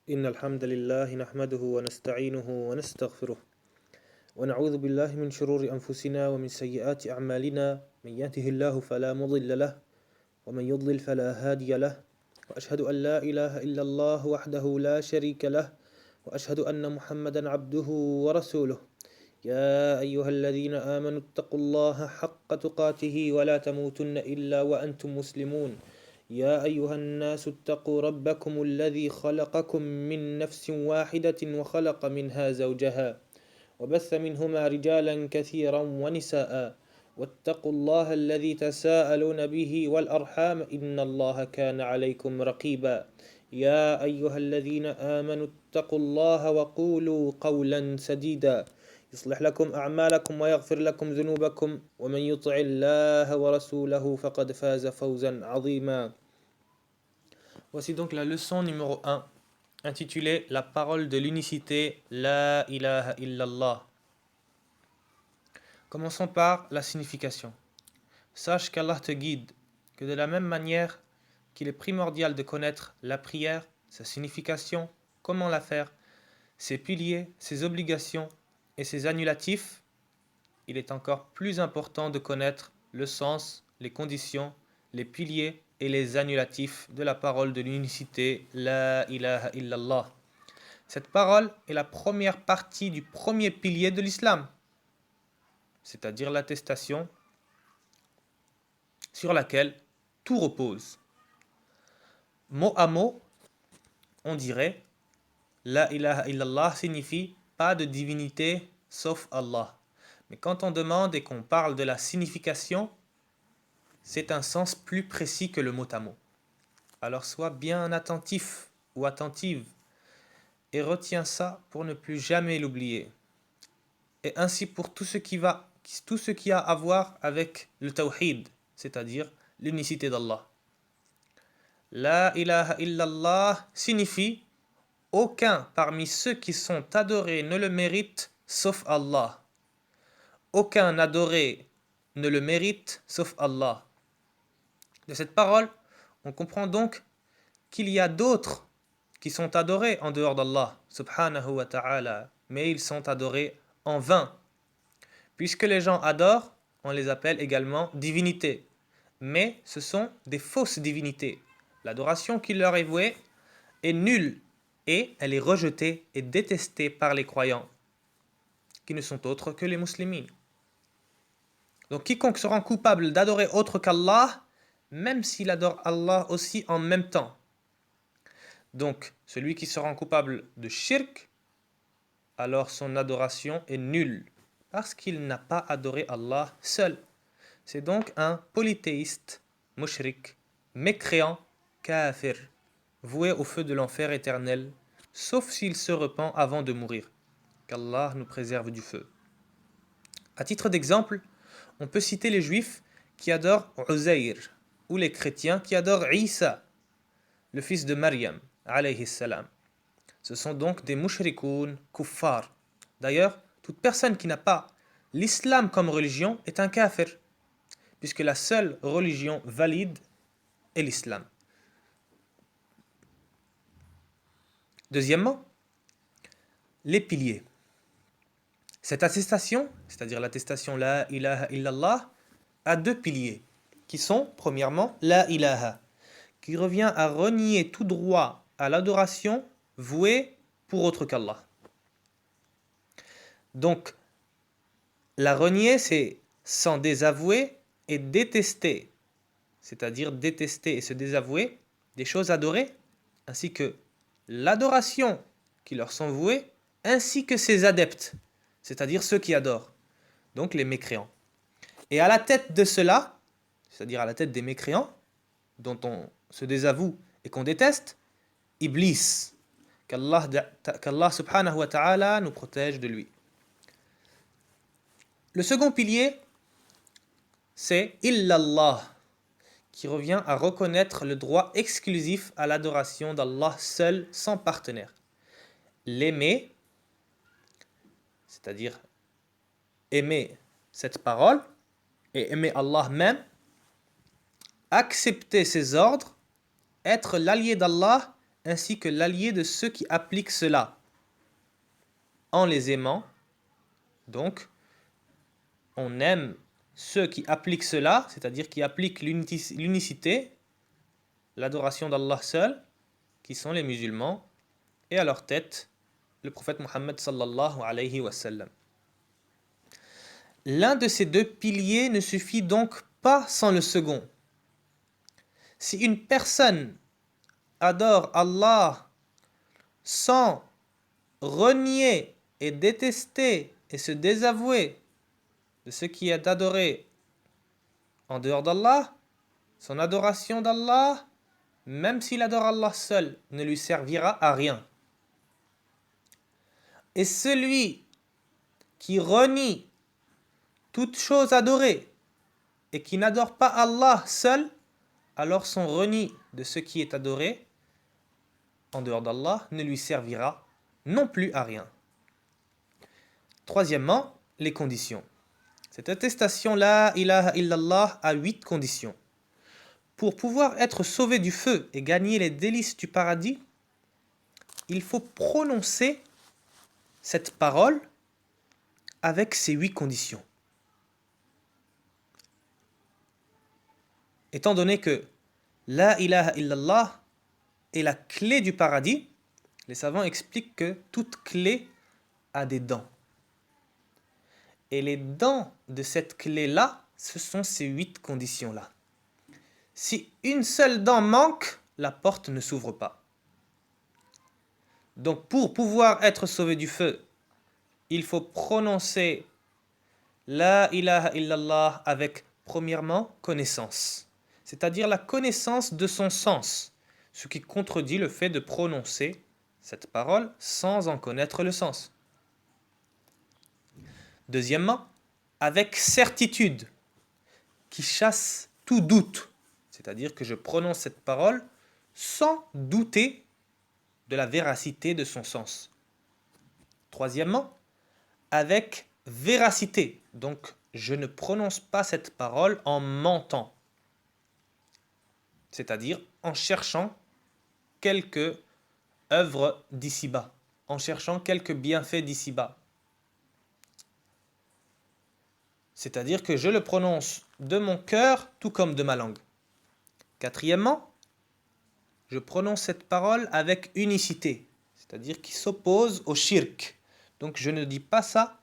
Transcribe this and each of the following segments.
إن الحمد لله نحمده ونستعينه ونستغفره ونعوذ بالله من شرور أنفسنا ومن سيئات أعمالنا من يهده الله فلا مضل له ومن يضلل فلا هادي له وأشهد أن لا إله إلا الله وحده لا شريك له وأشهد أن محمدا عبده ورسوله يا أيها الذين آمنوا اتقوا الله حق تقاته ولا تموتن إلا وأنتم مسلمون يا أيها الناس اتقوا ربكم الذي خلقكم من نفس واحدة وخلق منها زوجها وبث منهما رجالا كثيرا ونساء واتقوا الله الذي تساءلون به والأرحام إن الله كان عليكم رقيبا يا أيها الذين آمنوا اتقوا الله وقولوا قولا سديدا يصلح لكم أعمالكم ويغفر لكم ذنوبكم ومن يطع الله ورسوله فقد فاز فوزا عظيما. Voici donc la leçon numéro 1, intitulée La parole de l'unicité, La ilaha illallah. Commençons par la signification. Sache qu'Allah te guide, que de la même manière qu'il est primordial de connaître la prière, sa signification, comment la faire, ses piliers, ses obligations et ses annulatifs, il est encore plus important de connaître le sens, les conditions, les piliers et les annulatifs de la parole de l'unicité, La ilaha illallah. Cette parole est la première partie du premier pilier de l'islam, c'est-à-dire l'attestation sur laquelle tout repose. Mot à mot, on dirait La ilaha illallah signifie pas de divinité sauf Allah. Mais quand on demande et qu'on parle de la signification, c'est un sens plus précis que le mot à mot. Alors sois bien attentif ou attentive et retiens ça pour ne plus jamais l'oublier. Et ainsi pour tout ce qui a à voir avec le tawhid, c'est-à-dire l'unicité d'Allah. La ilaha illallah signifie aucun parmi ceux qui sont adorés ne le mérite sauf Allah. Aucun adoré ne le mérite sauf Allah. De cette parole, on comprend donc qu'il y a d'autres qui sont adorés en dehors d'Allah, subhanahu wa ta'ala, mais ils sont adorés en vain. Puisque les gens adorent, on les appelle également divinités. Mais ce sont des fausses divinités. L'adoration qui leur est vouée est nulle et elle est rejetée et détestée par les croyants, qui ne sont autres que les musulmans. Donc quiconque se rend coupable d'adorer autre qu'Allah, même s'il adore Allah aussi en même temps. Donc celui qui se rend coupable de shirk, alors son adoration est nulle, parce qu'il n'a pas adoré Allah seul. C'est donc un polythéiste, mushrik, mécréant, kafir, voué au feu de l'enfer éternel, sauf s'il se repent avant de mourir. Qu'Allah nous préserve du feu. À titre d'exemple, on peut citer les juifs qui adorent Uzayr, ou les chrétiens qui adorent Isa, le fils de Maryam, alayhi salam. Ce sont donc des mushrikoun, kuffar. D'ailleurs, toute personne qui n'a pas l'islam comme religion est un kafir, puisque la seule religion valide est l'islam. Deuxièmement, les piliers. Cette attestation, c'est-à-dire l'attestation La ilaha illallah, a deux piliers, qui sont, premièrement, La ilaha, qui revient à renier tout droit à l'adoration vouée pour autre qu'Allah. Donc, la renier, c'est s'en désavouer et détester, c'est-à-dire détester et se désavouer des choses adorées, ainsi que l'adoration qui leur sont vouées, ainsi que ses adeptes, c'est-à-dire ceux qui adorent, donc les mécréants. Et à la tête de cela, c'est-à-dire à la tête des mécréants, dont on se désavoue et qu'on déteste, Iblis, qu'Allah subhanahu wa ta'ala nous protège de lui. Le second pilier, c'est illallah, qui revient à reconnaître le droit exclusif à l'adoration d'Allah seul, sans partenaire. L'aimer, c'est-à-dire aimer cette parole et aimer Allah même, accepter ses ordres, être l'allié d'Allah ainsi que l'allié de ceux qui appliquent cela, en les aimant. Donc, on aime ceux qui appliquent cela, c'est-à-dire qui appliquent l'unicité, l'adoration d'Allah seul, qui sont les musulmans, et à leur tête, le prophète Mohammed sallallahu alayhi wa sallam. L'un de ces deux piliers ne suffit donc pas sans le second. Si une personne adore Allah sans renier et détester et se désavouer de ce qui est adoré en dehors d'Allah, son adoration d'Allah, même s'il adore Allah seul, ne lui servira à rien. Et celui qui renie toute chose adorée et qui n'adore pas Allah seul, alors son reni de ce qui est adoré en dehors d'Allah ne lui servira non plus à rien. Troisièmement, les conditions. Cette attestation La ilaha illallah a 8 conditions. Pour pouvoir être sauvé du feu et gagner les délices du paradis, il faut prononcer cette parole avec ces 8 conditions. Étant donné que La ilaha illallah est la clé du paradis, les savants expliquent que toute clé a des dents. Et les dents de cette clé-là, ce sont ces 8 conditions-là. Si une seule dent manque, la porte ne s'ouvre pas. Donc pour pouvoir être sauvé du feu, il faut prononcer La ilaha illallah avec, premièrement, connaissance. C'est-à-dire la connaissance de son sens, ce qui contredit le fait de prononcer cette parole sans en connaître le sens. Deuxièmement, avec certitude, qui chasse tout doute. C'est-à-dire que je prononce cette parole sans douter de la véracité de son sens. Troisièmement, avec véracité. Donc, je ne prononce pas cette parole en mentant. C'est-à-dire en cherchant quelques œuvres d'ici-bas, en cherchant quelques bienfaits d'ici-bas. C'est-à-dire que je le prononce de mon cœur tout comme de ma langue. Quatrièmement, je prononce cette parole avec unicité, c'est-à-dire qui s'oppose au shirk. Donc je ne dis pas ça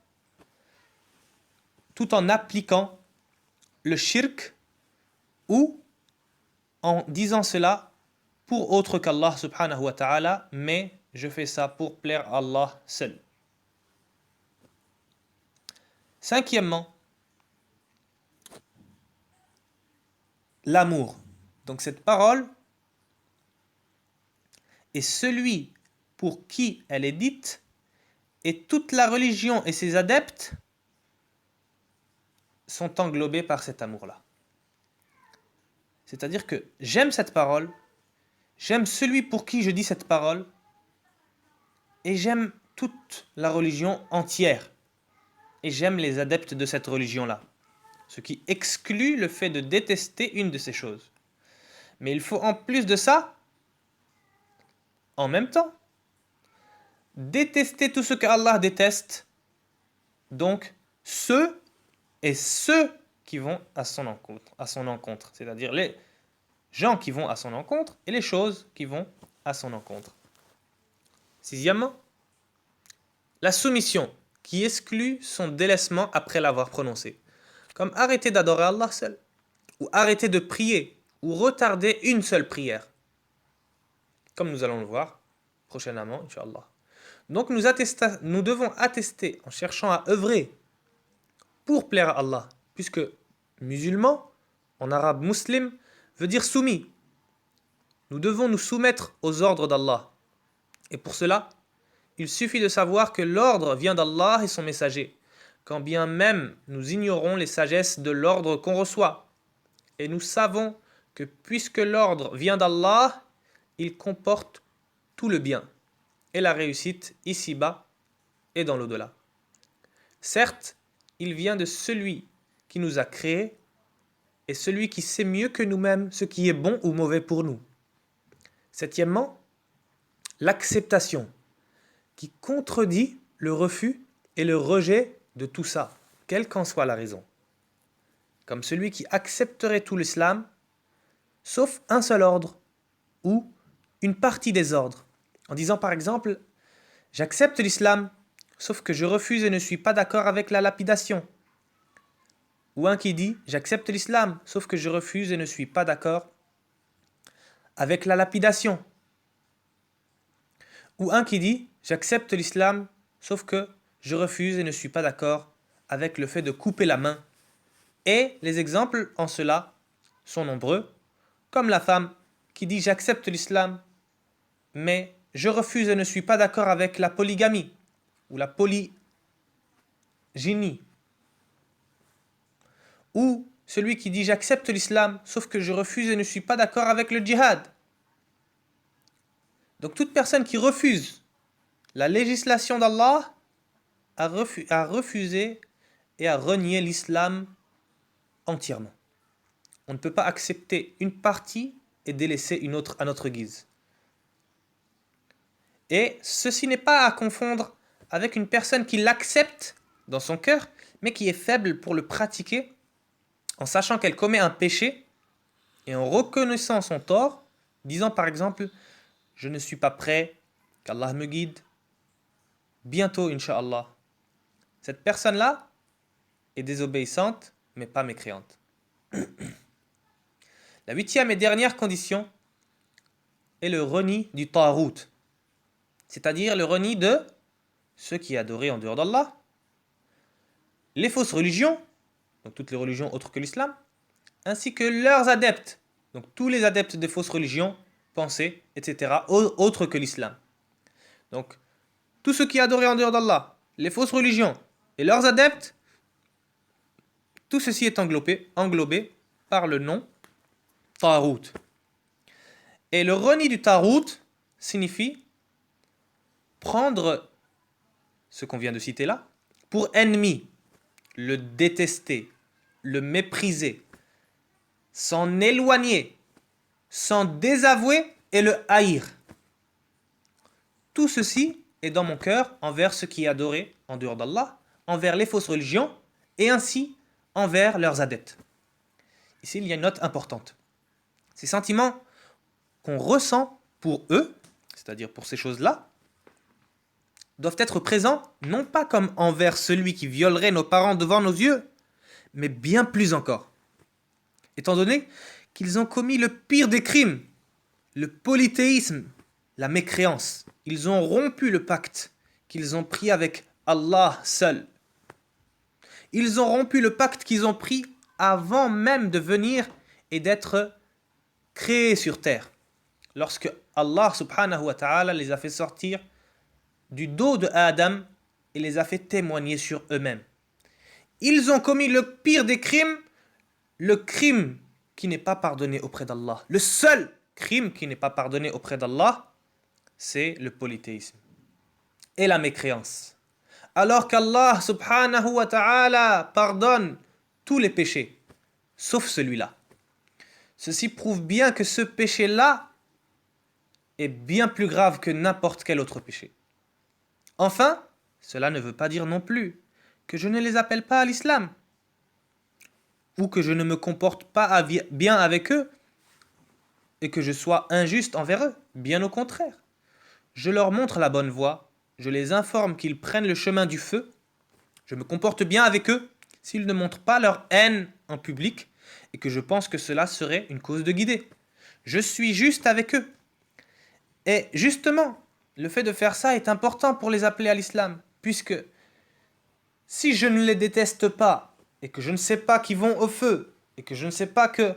tout en appliquant le shirk ou en disant cela pour autre qu'Allah subhanahu wa ta'ala, mais je fais ça pour plaire à Allah seul. Cinquièmement, l'amour. Donc cette parole est celui pour qui elle est dite, et toute la religion et ses adeptes sont englobés par cet amour-là. C'est-à-dire que j'aime cette parole, j'aime celui pour qui je dis cette parole, et j'aime toute la religion entière. Et j'aime les adeptes de cette religion-là. Ce qui exclut le fait de détester une de ces choses. Mais il faut en plus de ça, en même temps, détester tout ce que Allah déteste, donc ceux qui vont à son encontre, c'est-à-dire les gens qui vont à son encontre et les choses qui vont à son encontre. Sixièmement, la soumission qui exclut son délaissement après l'avoir prononcé, comme arrêter d'adorer Allah seul, ou arrêter de prier, ou retarder une seule prière, comme nous allons le voir prochainement, Inch'Allah. Donc nous devons attester en cherchant à œuvrer pour plaire à Allah, puisque musulman, en arabe muslim, veut dire soumis. Nous devons nous soumettre aux ordres d'Allah. Et pour cela, il suffit de savoir que l'ordre vient d'Allah et son messager, quand bien même nous ignorons les sagesses de l'ordre qu'on reçoit. Et nous savons que puisque l'ordre vient d'Allah, il comporte tout le bien et la réussite ici-bas et dans l'au-delà. Certes, il vient de celui qui nous a créés et celui qui sait mieux que nous-mêmes ce qui est bon ou mauvais pour nous. Septièmement, l'acceptation, qui contredit le refus et le rejet de tout ça, quelle qu'en soit la raison. Comme celui qui accepterait tout l'islam, sauf un seul ordre, ou une partie des ordres, en disant par exemple « J'accepte l'islam, sauf que je refuse et ne suis pas d'accord avec la lapidation ». Ou un qui dit « J'accepte l'islam, sauf que je refuse et ne suis pas d'accord avec la lapidation ». Ou un qui dit « J'accepte l'islam, sauf que je refuse et ne suis pas d'accord avec le fait de couper la main ». Et les exemples en cela sont nombreux, comme la femme qui dit « J'accepte l'islam, mais je refuse et ne suis pas d'accord avec la polygamie ou la polygynie ». Ou celui qui dit « J'accepte l'islam, sauf que je refuse et ne suis pas d'accord avec le djihad ». Donc toute personne qui refuse la législation d'Allah a refusé et a renié l'islam entièrement. On ne peut pas accepter une partie et délaisser une autre à notre guise. Et ceci n'est pas à confondre avec une personne qui l'accepte dans son cœur, mais qui est faible pour le pratiquer, en sachant qu'elle commet un péché et en reconnaissant son tort, disant par exemple « Je ne suis pas prêt, qu'Allah me guide, bientôt, Inch'Allah ». Cette personne-là est désobéissante, mais pas mécréante. La 8e et dernière condition est le reni du Tarout, c'est-à-dire le reni de ceux qui adoraient en dehors d'Allah, les fausses religions, donc toutes les religions autres que l'islam, ainsi que leurs adeptes, donc tous les adeptes des fausses religions, pensées, etc., autres que l'islam. Donc, tous ceux qui adoraient en dehors d'Allah, les fausses religions et leurs adeptes, tout ceci est englobé par le nom Tarout. Et le reni du Tarout signifie prendre ce qu'on vient de citer là pour ennemi, le détester, le mépriser, s'en éloigner, s'en désavouer et le haïr. Tout ceci est dans mon cœur envers ceux qui adoraient en dehors d'Allah, envers les fausses religions et ainsi envers leurs adeptes. Ici, il y a une note importante. Ces sentiments qu'on ressent pour eux, c'est-à-dire pour ces choses-là, doivent être présents non pas comme envers celui qui violerait nos parents devant nos yeux, mais bien plus encore. Étant donné qu'ils ont commis le pire des crimes, le polythéisme, la mécréance. Ils ont rompu le pacte qu'ils ont pris avec Allah seul. Ils ont rompu le pacte qu'ils ont pris avant même de venir et d'être créés sur terre. Lorsque Allah subhanahu wa ta'ala les a fait sortir du dos de Adam et les a fait témoigner sur eux-mêmes. Ils ont commis le pire des crimes, le crime qui n'est pas pardonné auprès d'Allah. Le seul crime qui n'est pas pardonné auprès d'Allah, c'est le polythéisme et la mécréance. Alors qu'Allah subhanahu wa ta'ala pardonne tous les péchés, sauf celui-là. Ceci prouve bien que ce péché-là est bien plus grave que n'importe quel autre péché. Enfin, cela ne veut pas dire non plus que je ne les appelle pas à l'islam, ou que je ne me comporte pas bien avec eux, et que je sois injuste envers eux. Bien au contraire. Je leur montre la bonne voie, je les informe qu'ils prennent le chemin du feu, je me comporte bien avec eux s'ils ne montrent pas leur haine en public, et que je pense que cela serait une cause de guider. Je suis juste avec eux. Et justement, le fait de faire ça est important pour les appeler à l'islam, puisque si je ne les déteste pas, et que je ne sais pas qu'ils vont au feu, et que je ne sais pas que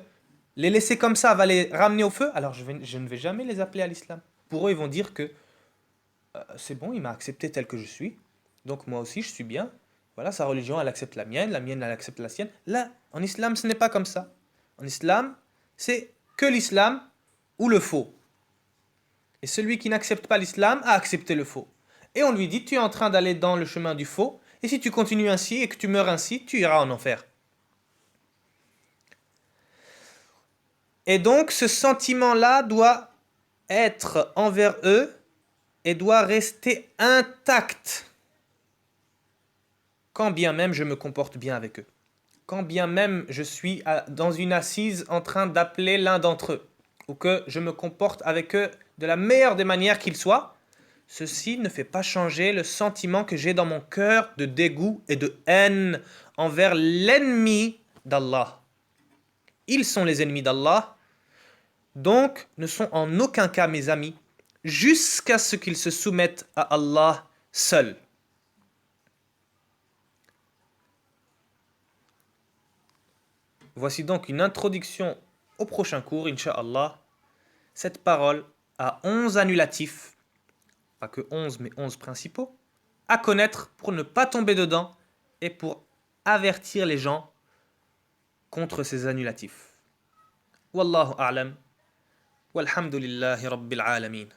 les laisser comme ça va les ramener au feu, alors je ne vais jamais les appeler à l'islam. Pour eux, ils vont dire que c'est bon, il m'a accepté tel que je suis, donc moi aussi je suis bien. Voilà, sa religion, elle accepte la mienne, elle accepte la sienne. Là, en islam, ce n'est pas comme ça. En islam, c'est que l'islam ou le faux. Et celui qui n'accepte pas l'islam a accepté le faux. Et on lui dit, tu es en train d'aller dans le chemin du faux, et si tu continues ainsi et que tu meurs ainsi, tu iras en enfer. Et donc, ce sentiment-là doit être envers eux et doit rester intacte, quand bien même je me comporte bien avec eux. Quand bien même je suis dans une assise en train d'appeler l'un d'entre eux, ou que je me comporte avec eux de la meilleure des manières qu'ils soient, ceci ne fait pas changer le sentiment que j'ai dans mon cœur de dégoût et de haine envers l'ennemi d'Allah. Ils sont les ennemis d'Allah, donc ne sont en aucun cas mes amis, jusqu'à ce qu'ils se soumettent à Allah seul. Voici donc une introduction au prochain cours, Inch'Allah. Cette parole a 11 annulatifs, pas que 11 mais 11 principaux, à connaître pour ne pas tomber dedans et pour avertir les gens contre ces annulatifs. Wallahu a'lam, walhamdulillahi rabbil alamin.